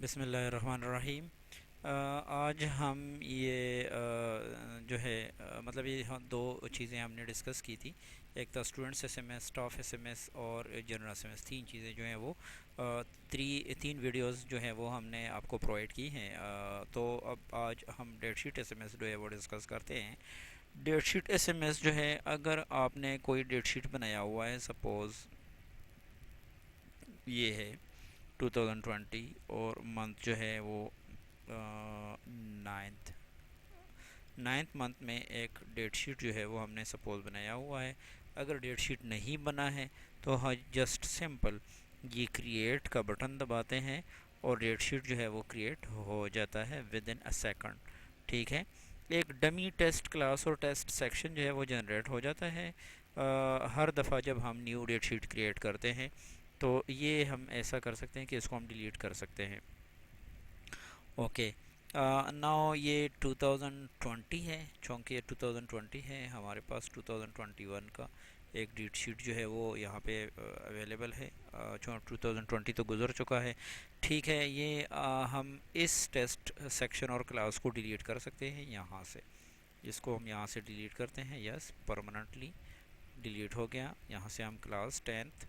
बिस्मिल्लाहिर्रहमानिर्रहीम। आज हम ये जो है मतलब ये हम दो चीज़ें हमने डिस्कस की थी। एक था स्टूडेंट्स एसएमएस, स्टाफ एसएमएस और जनरल एसएमएस। तीन चीज़ें जो हैं वो तीन वीडियोस जो हैं वो हमने आपको प्रोवाइड की हैं। तो अब आज हम डेटशीट एसएमएस जो है वो डिस्कस करते हैं। डेटशीट एसएमएस जो है, अगर आपने कोई डेटशीट बनाया हुआ है, सपोज़ ये है 2020 और मंथ जो है वो नाइन्थ नाइन्थ मंथ में एक डेट शीट जो है वो हमने सपोज़ बनाया हुआ है। अगर डेट शीट नहीं बना है तो हम जस्ट सिंपल ये क्रिएट का बटन दबाते हैं और डेट शीट जो है वो क्रिएट हो जाता है विद इन अ सेकंड। ठीक है। एक डमी टेस्ट क्लास और टेस्ट सेक्शन जो है वो जनरेट हो जाता है हर दफ़ा जब हम न्यू डेट शीट क्रिएट करते हैं। तो ये हम ऐसा कर सकते हैं कि इसको हम डिलीट कर सकते हैं। ओके। नाउ ये 2020 है, चूँकि ये 2020 है, हमारे पास 2021 का एक डेट शीट जो है वो यहाँ पे अवेलेबल है। 2020 तो गुज़र चुका है। ठीक है, ये हम इस टेस्ट सेक्शन और क्लास को डिलीट कर सकते हैं यहाँ से। इसको हम यहाँ से डिलीट करते हैं। यस, परमानेंटली डिलीट हो गया। यहाँ से हम क्लास 10th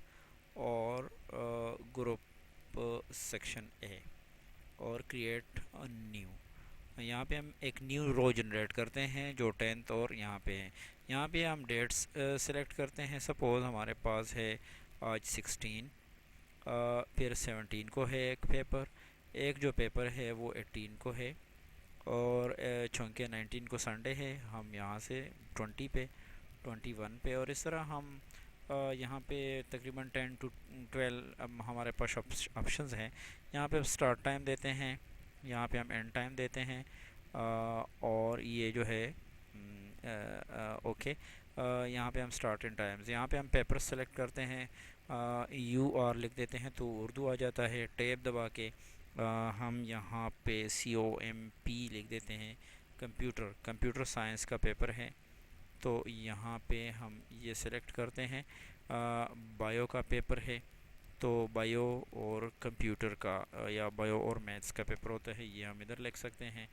और ग्रुप सेक्शन ए और क्रिएट न्यू। यहाँ पे हम एक न्यू रो जनरेट करते हैं जो 10th और यहाँ पे है। यहाँ पे हम डेट्स सेलेक्ट करते हैं। सपोज़ हमारे पास है आज 16, फिर 17 को है एक पेपर, एक जो पेपर है वो 18 को है, और चूँकि 19 को संडे है, हम यहाँ से 20 पे, 21 पे, और इस तरह हम यहाँ पे तकरीबन 10 to 12 हमारे पास ऑप्शंस हैं। यहाँ पे स्टार्ट टाइम देते हैं, यहाँ पे हम एंड टाइम देते हैं, और ये जो है ओके, यहाँ पे हम स्टार्ट एंड टाइम्स, यहाँ पे हम पेपर सेलेक्ट करते हैं, यू आर लिख देते हैं तो उर्दू आ जाता है। टैब दबा के हम यहाँ पे COMP लिख देते हैं। कंप्यूटर साइंस का पेपर है तो यहाँ पे हम ये सेलेक्ट करते हैं। बायो का पेपर है तो बायो और कंप्यूटर का या बायो और मैथ्स का पेपर होता है, ये हम इधर लिख सकते हैं।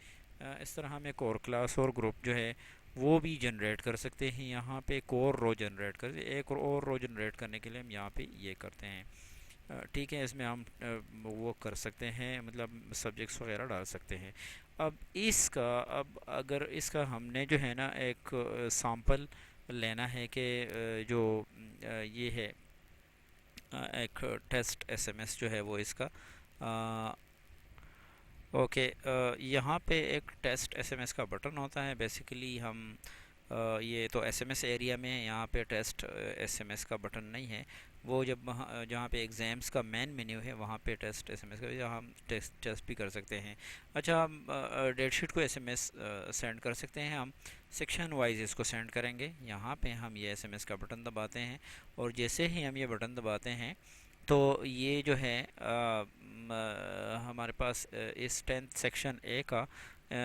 इस तरह हम एक और क्लास और ग्रुप जो है वो भी जनरेट कर सकते हैं। यहाँ पे एक और रो जनरेट कर, एक और रो जनरेट करने के लिए हम यहाँ पे ये करते हैं। ठीक है, इसमें हम वो कर सकते हैं, मतलब सब्जेक्ट्स वगैरह डाल सकते हैं। अब अगर इसका हमने जो है ना एक सैम्पल लेना है कि जो ये है एक टेस्ट एसएमएस जो है वो इसका ओके, यहाँ पे एक टेस्ट एसएमएस का बटन होता है। बेसिकली हम ये तो एसएमएस एरिया में है, यहाँ पे टेस्ट एसएमएस का बटन नहीं है। वो जब जहाँ पे एग्ज़ाम्स का मेन मेन्यू है वहाँ पे टेस्ट एसएमएस का, जहाँ हम टेस्ट भी कर सकते हैं। अच्छा, हम डेट शीट को एसएमएस सेंड कर सकते हैं। हम सेक्शन वाइज इसको सेंड करेंगे। यहाँ पे हम ये एसएमएस का बटन दबाते हैं और जैसे ही हम ये बटन दबाते हैं तो ये जो है हमारे पास इस 10th सेक्शन ए का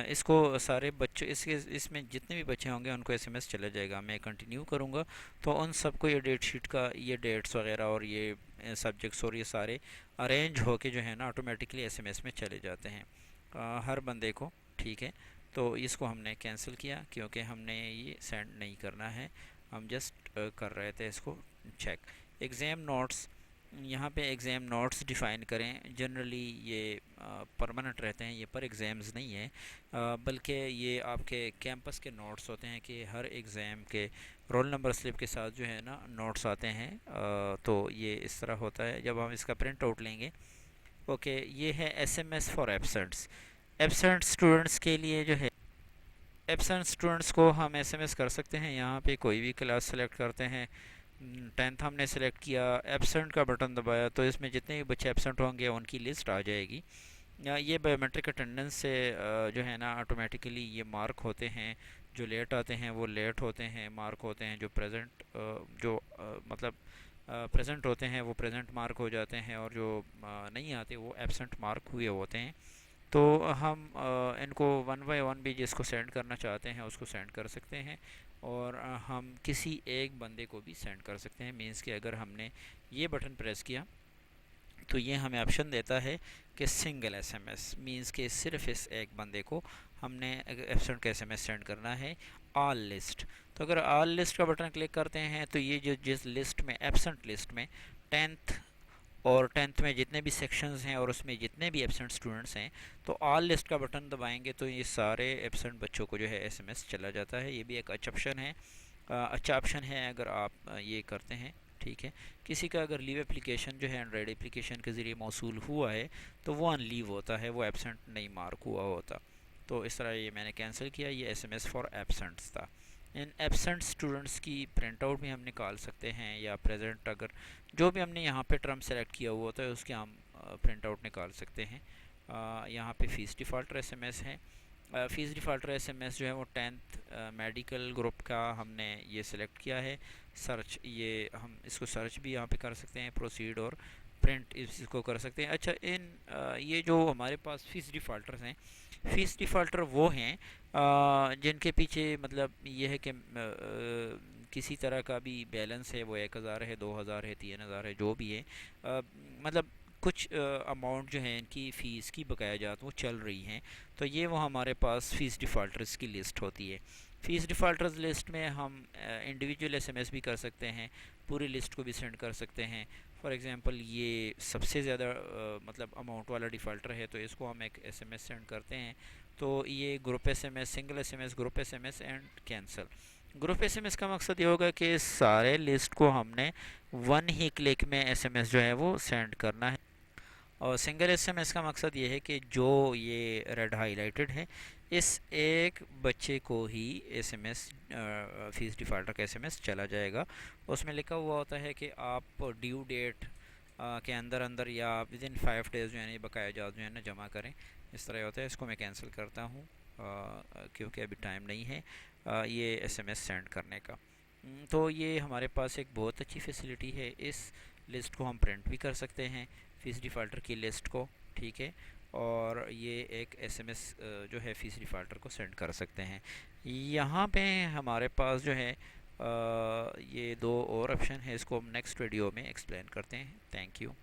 इसको सारे बच्चे, इसके इसमें जितने भी बच्चे होंगे उनको एसएमएस चला जाएगा। मैं कंटिन्यू करूँगा तो उन सबको ये डेट शीट का ये डेट्स वगैरह और ये सब्जेक्ट्स और ये सारे अरेंज होके जो है ना ऑटोमेटिकली एसएमएस में चले जाते हैं हर बंदे को। ठीक है, तो इसको हमने कैंसिल किया क्योंकि हमने ये सेंड नहीं करना है, हम जस्ट कर रहे थे इसको चेक। एग्ज़ाम नोट्स, यहाँ पे एग्ज़ाम नोट्स डिफ़ाइन करें। जनरली ये परमानेंट रहते हैं, ये पर एग्ज़ाम्स नहीं है, बल्कि ये आपके कैंपस के नोट्स होते हैं कि हर एग्ज़ाम के रोल नंबर स्लिप के साथ जो है ना नोट्स आते हैं। तो ये इस तरह होता है जब हम इसका प्रिंट आउट लेंगे। ओके, ये है SMS for absents. Absent students के लिए जो है, एब्सेंट स्टूडेंट्स को हम एसएमएस कर सकते हैं। यहाँ पे कोई भी क्लास सेलेक्ट करते हैं। 10th हमने सेलेक्ट किया, एब्सेंट का बटन दबाया तो इसमें जितने भी बच्चे एब्सेंट होंगे उनकी लिस्ट आ जाएगी। ये बायोमेट्रिक अटेंडेंस से जो है ना ऑटोमेटिकली ये मार्क होते हैं। जो लेट आते हैं वो लेट होते हैं मार्क होते हैं, जो प्रेजेंट जो मतलब प्रेजेंट होते हैं वो प्रेजेंट मार्क हो जाते हैं, और जो नहीं आते वो एब्सेंट मार्क हुए होते हैं। तो हम इनको वन बाय वन भी जिसको सेंड करना चाहते हैं उसको सेंड कर सकते हैं, और हम किसी एक बंदे को भी सेंड कर सकते हैं। मीन्स कि अगर हमने ये बटन प्रेस किया तो ये हमें ऑप्शन देता है कि सिंगल एसएमएस मींस कि सिर्फ इस एक बंदे को हमने एब्सेंट का एसएमएस सेंड करना है ऑल लिस्ट। तो अगर ऑल लिस्ट का बटन क्लिक करते हैं तो ये जो जिस लिस्ट में एब्सेंट लिस्ट में 10th और 10th में जितने भी सेक्शंस हैं और उसमें जितने भी एब्सेंट स्टूडेंट्स हैं, तो ऑल लिस्ट का बटन दबाएंगे तो ये सारे एब्सेंट बच्चों को जो है एसएमएस चला जाता है। ये भी एक अच्छा ऑप्शन है अगर आप ये करते हैं। ठीक है, किसी का अगर लीव एप्लीकेशन जो है एंड्रॉयड एप्लीकेशन के ज़रिए मौसूल हुआ है तो वो अन लीव होता है, वो एब्सेंट नहीं मार्क हुआ होता। तो इस तरह ये मैंने कैंसिल किया, ये एसएमएस फॉर एब्सेंट्स था। इन एब्सेंट स्टूडेंट्स की प्रिंट आउट भी हम निकाल सकते हैं, या प्रेजेंट अगर जो भी हमने यहाँ पे टर्म सेलेक्ट किया हुआ होता है उसके हम प्रिंट आउट निकाल सकते हैं। यहाँ पे फ़ीस डिफ़ॉल्टर एसएमएस है। फ़ीस डिफ़ॉल्टर एसएमएस जो है वो 10th मेडिकल ग्रुप का हमने ये सिलेक्ट किया है। सर्च, ये हम इसको सर्च भी यहाँ पे कर सकते हैं, प्रोसीड और प्रिंट इसको कर सकते हैं। अच्छा, ये जो हमारे पास फ़ीस डिफ़ॉल्टर्स हैं, फ़ीस डिफ़ॉल्टर वो हैं जिनके पीछे मतलब ये है कि किसी तरह का भी बैलेंस है, वो 1000 है, 2000 है, 3000 है, जो भी है, मतलब कुछ अमाउंट जो है इनकी फ़ीस की बकायाजात वो चल रही हैं। तो ये वो हमारे पास फ़ीस डिफ़ॉल्टर्स की लिस्ट होती है। फ़ीस डिफ़ॉल्टर्स लिस्ट में हम इंडिविजुअल एसएमएस भी कर सकते हैं, पूरी लिस्ट को भी सेंड कर सकते हैं। फॉर एग्ज़ाम्पल ये सबसे ज़्यादा मतलब अमाउंट वाला डिफ़ॉल्टर है, तो इसको हम एक एसएमएस सेंड करते हैं। तो ये group SMS, single SMS, group SMS and cancel. Group SMS का मकसद ये होगा कि सारे लिस्ट को हमने वन ही क्लिक में एसएमएस जो है वो सेंड करना है। और सिंगल एसएमएस का मकसद ये है कि जो ये रेड हाईलाइटेड है, इस एक बच्चे को ही एसएमएस फ़ीस डिफ़ॉल्टर का एसएमएस चला जाएगा। उसमें लिखा हुआ होता है कि आप ड्यू डेट के अंदर अंदर या विद इन 5 डेज़ जो है ना ये बकाया जात जो है ना जमा करें। इस तरह होता है। इसको मैं कैंसिल करता हूँ क्योंकि अभी टाइम नहीं है ये एसएमएस सेंड करने का। तो ये हमारे पास एक बहुत अच्छी फैसिलिटी है। इस लिस्ट को हम प्रिंट भी कर सकते हैं, फ़ीस डिफ़ॉल्टर की लिस्ट को। ठीक है, और ये एक एसएमएस जो है फ़ीस डिफ़ॉल्टर को सेंड कर सकते हैं। यहाँ पे हमारे पास जो है ये दो और ऑप्शन है, इसको हम नेक्स्ट वीडियो में एक्सप्लेन करते हैं। Thank you.